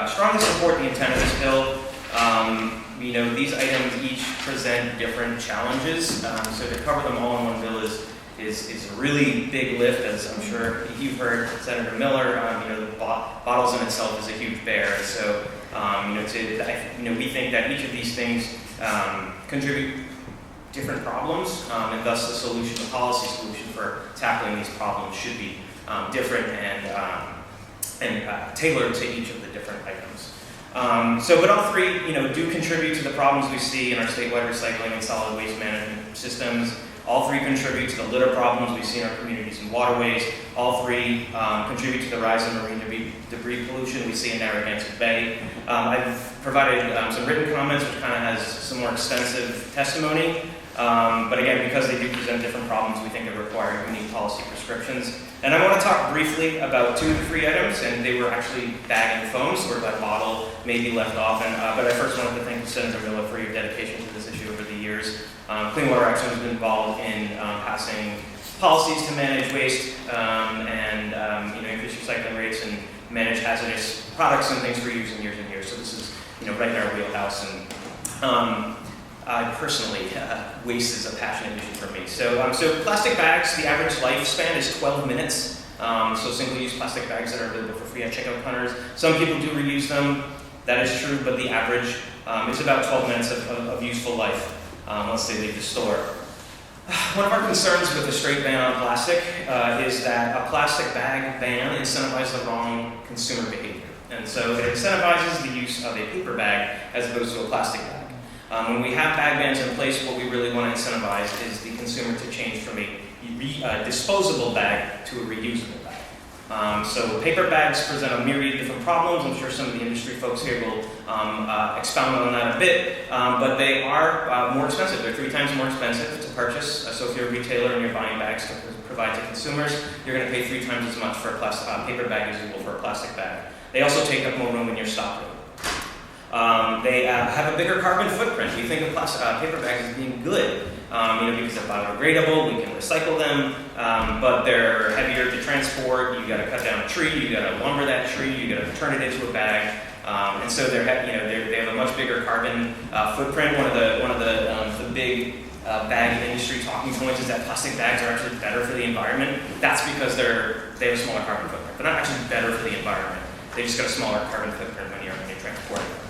strongly support the intent of this bill. These items each present different challenges, so to cover them all in one bill is a really big lift, as I'm sure you've heard Senator Miller. The bottles in itself is a huge bear, and so we think that each of these things contribute different problems, and thus the policy solution for tackling these problems should be different and tailored to each of the different items. But all three, do contribute to the problems we see in our statewide recycling and solid waste management systems. All three contribute to the litter problems we see in our communities and waterways. All three contribute to the rise in marine debris pollution we see in Narragansett Bay. I've provided some written comments, which kind of has some more extensive testimony. But again, because they do present different problems, we think they require unique policy prescriptions. And I want to talk briefly about 2 of the 3 items, and they were actually bag and foam, sort of that bottle may be left off. But I first wanted to thank Senator Miller for your dedication to this issue over the years. Clean Water Action has been involved in passing policies to manage waste and increase recycling rates and manage hazardous products and things for years and years and years. So this is right in our wheelhouse. And personally, waste is a passionate issue for me. So plastic bags, the average lifespan is 12 minutes. So single-use plastic bags that are available for free at checkout counters. Some people do reuse them. That is true, but the average is about 12 minutes of useful life once they leave the store. One of our concerns with the straight ban on plastic is that a plastic bag ban incentivizes the wrong consumer behavior. And so it incentivizes the use of a paper bag as opposed to a plastic bag. When we have bag bans in place, what we really want to incentivize is the consumer to change from a disposable bag to a reusable bag. So paper bags present a myriad of different problems. I'm sure some of the industry folks here will expound on that a bit, but they are more expensive. They're 3 times more expensive to purchase. So if you're a retailer and you're buying bags to provide to consumers, you're going to pay 3 times as much for a paper bag as you will for a plastic bag. They also take up more room in your stock room. They have a bigger carbon footprint. We think of paper bags as being good, because they're biodegradable, we can recycle them, but they're heavier to transport. You got to cut down a tree, you got to lumber that tree, you got to turn it into a bag, and so they have a much bigger carbon footprint. One of the big bag industry talking points is that plastic bags are actually better for the environment. That's because they have a smaller carbon footprint. They're not actually better for the environment. They just got a smaller carbon footprint when you're transporting them.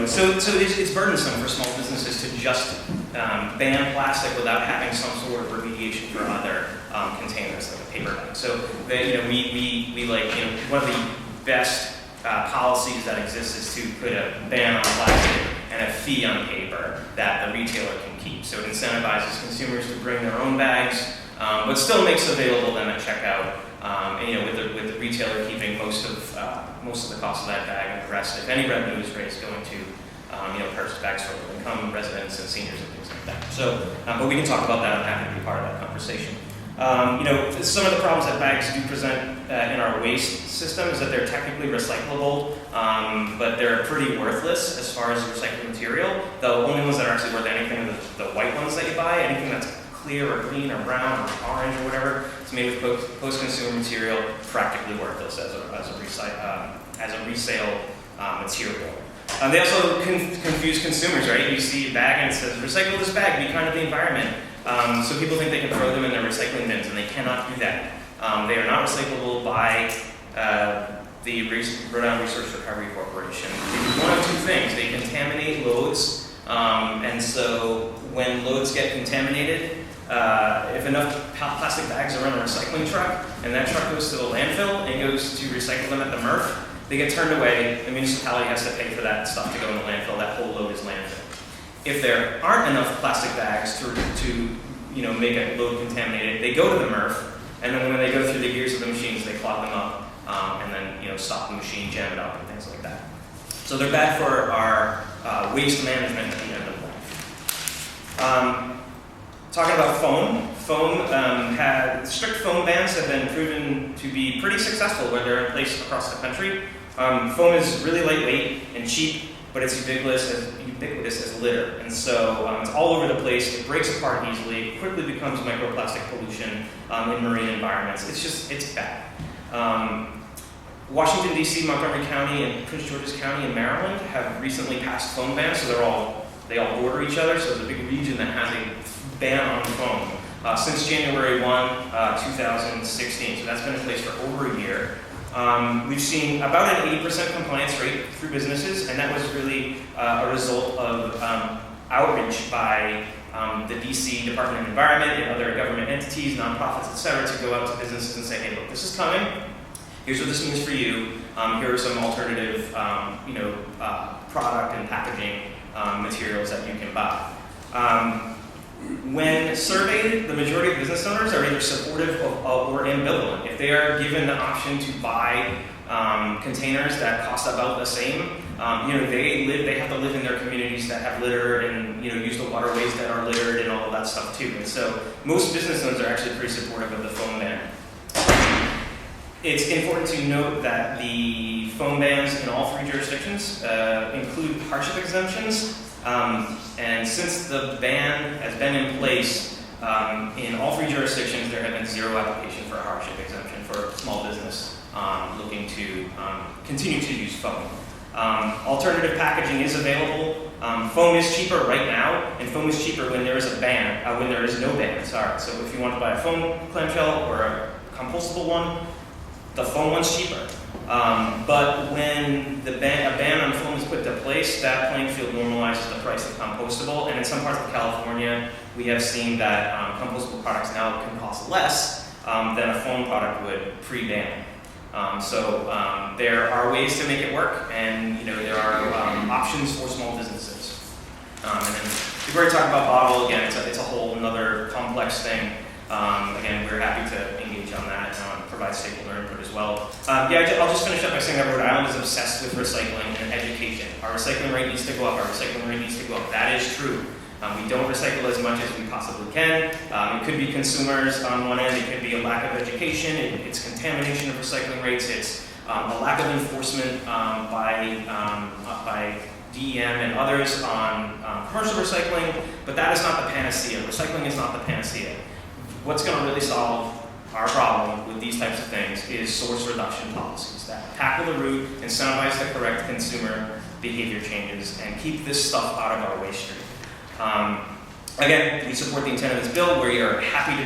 So it's burdensome for small businesses to just ban plastic without having some sort of remediation for other containers like a paper bag. So we like one of the best policies that exist is to put a ban on plastic and a fee on paper that the retailer can keep. So it incentivizes consumers to bring their own bags, but still makes available them at checkout. With the retailer keeping most of the cost of that bag, and the rest, if any revenue is raised, going to purchase bags for low-income residents and seniors and things like that. So, but we can talk about that. I'm happy to be part of that conversation. Some of the problems that bags do present in our waste system is that they're technically recyclable, but they're pretty worthless as far as recycled material. The only ones that are actually worth anything are the white ones that you buy. Anything that's clear or green or brown or orange or whatever, it's made with post-consumer material, practically worthless as a resale material. They also confuse consumers, right? You see a bag and it says, recycle this bag, be kind of the environment. So people think they can throw them in their recycling bins, and they cannot do that. They are not recyclable by the Rhode Island Resource Recovery Corporation. They do one of 2 things. They contaminate loads, and so when loads get contaminated, if enough plastic bags are in a recycling truck, and that truck goes to the landfill and goes to recycle them at the MRF, they get turned away. The municipality has to pay for that stuff to go in the landfill. That whole load is landfill. If there aren't enough plastic bags to make a load contaminated, they go to the MRF, and then when they go through the gears of the machines, they clog them up, and then stop the machine, jam it up, and things like that. So they're bad for our waste management at the end of life. Talking about foam, strict foam bans have been proven to be pretty successful where they're in place across the country. Foam is really lightweight and cheap, but it's ubiquitous as litter. And so it's all over the place, it breaks apart easily, it quickly becomes microplastic pollution in marine environments. It's bad. Washington, D.C., Montgomery County, and Prince George's County in Maryland have recently passed phone bans, so they all border each other, so there's a big region that has a ban on the phone since January 1, 2016, so that's been in place for over a year. We've seen about an 80% compliance rate through businesses, and that was really a result of outreach by the DC Department of Environment and other government entities, nonprofits, et cetera, to go out to businesses and say, hey, look, this is coming. Here's what this means for you. Here are some alternative, product and packaging materials that you can buy. When surveyed, the majority of business owners are either supportive or ambivalent. If they are given the option to buy containers that cost about the same, they have to live in their communities that have litter and use the waterways that are littered and all of that stuff too. And so most business owners are actually pretty supportive of the phone ban. It's important to note that the phone bans in all 3 jurisdictions include hardship exemptions. And since the ban has been in place in all 3 jurisdictions, there have been 0 application for a hardship exemption for a small business looking to continue to use phone. Alternative packaging is available. Foam is cheaper right now, and foam is cheaper when there is a ban, when there is no ban. Sorry. So if you want to buy a foam clamshell or a compostable one, the foam one's cheaper. But when a ban on foam is put into place, that playing field normalizes the price of compostable. And in some parts of California, we have seen that compostable products now can cost less than a foam product would pre-ban. So there are ways to make it work, and there are options for small businesses. And then we've already talked about bottle. Again, it's a whole another complex thing. Again, we're happy to engage on that and provide stakeholder input as well. I'll just finish up by saying that Rhode Island is obsessed with recycling and education. Our recycling rate needs to go up. Our recycling rate needs to go up. That is true. We don't recycle as much as we possibly can. It could be consumers on one end. It could be a lack of education. It's contamination of recycling rates. It's a lack of enforcement by DEM and others on commercial recycling. But that is not the panacea. Recycling is not the panacea. What's going to really solve our problem with these types of things is source reduction policies that tackle the root, incentivize the correct consumer behavior changes, and keep this stuff out of our waste stream. Again, we support the intent of this bill. We are happy to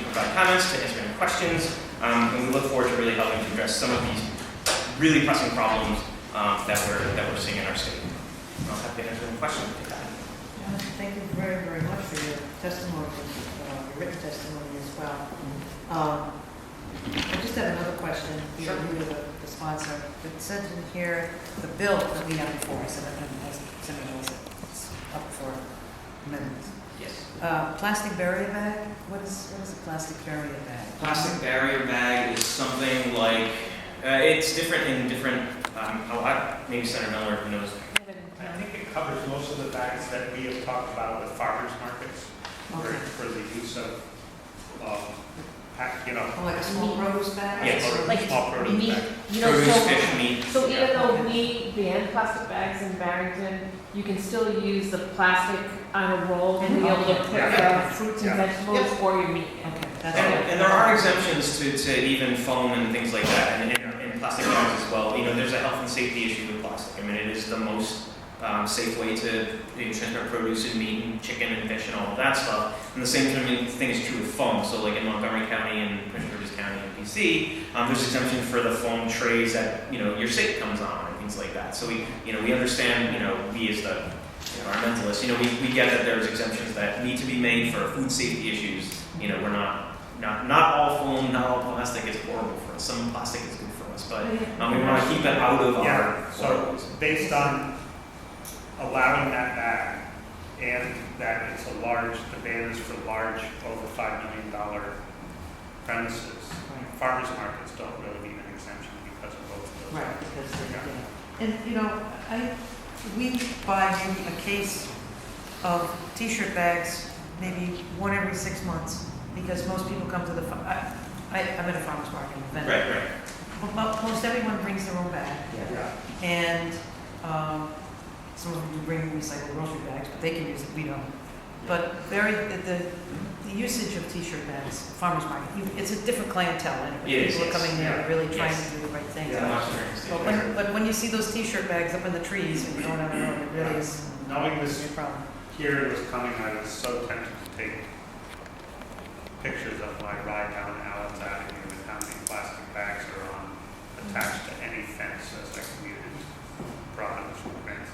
provide comments, to answer any questions, and we look forward to really helping to address some of these really pressing problems that we're seeing in our state. I'll have to answer any questions. Thank you very, very much for your testimony, your written testimony as well. I just have another question. Sure. You were the sponsor. It says in here, the bill that we have before us, and it's up for amendments. Yes. Plastic barrier bag? What is a plastic barrier bag? Plastic barrier bag is something like, it's different in different, maybe Senator Miller knows. I think it covers most of the bags that we have talked about with farmers markets for the use of, Like a small produce bag? Yes. Like small produce meat, bag. Produce, fish, meat. So Yeah. even though we banned plastic bags in Barrington, you can still use the plastic on a roll to be able to put your fruits and vegetables or your meat. Okay, that's And there are exemptions to even foam and things like that, and plastic bags as well. There's a health and safety issue with plastic. I mean, it is the most safe way to transport produce and meat and chicken and fish and all of that stuff. And the same thing is true with foam. So like in Montgomery County and Prince George's County and DC, there's exemption for the foam trays that your steak comes on and things like that. So we understand, we as the environmentalists, we get that there's exemptions that need to be made for food safety issues. We're not all foam, not all plastic is horrible for us. Some plastic is good for us, but we want to keep it out of our So based on allowing that bag and that it's the ban is for large, over $5 million premises, farmers markets don't really need an exemption because of both of those. right, because and we buy maybe a case of T-shirt bags maybe one every 6 months because most people come to the I'm at a farmer's market event. Right. Most everyone brings their own bag. Yeah. And some of them bring recycled grocery bags, but they can use it, we don't. But the usage of t-shirt bags, farmer's market, it's a different clientele. And It is, people are yes. coming there really trying Yes. to do the right thing. It's a much different But when you see those t-shirt bags up in the trees and you're going down the road, it really is Knowing a this big problem. here was coming, I was so tempted to take pictures of my ride down Allen's Avenue and how many plastic bags are on, attached to any fence as I commuted, Providence, Ramsey.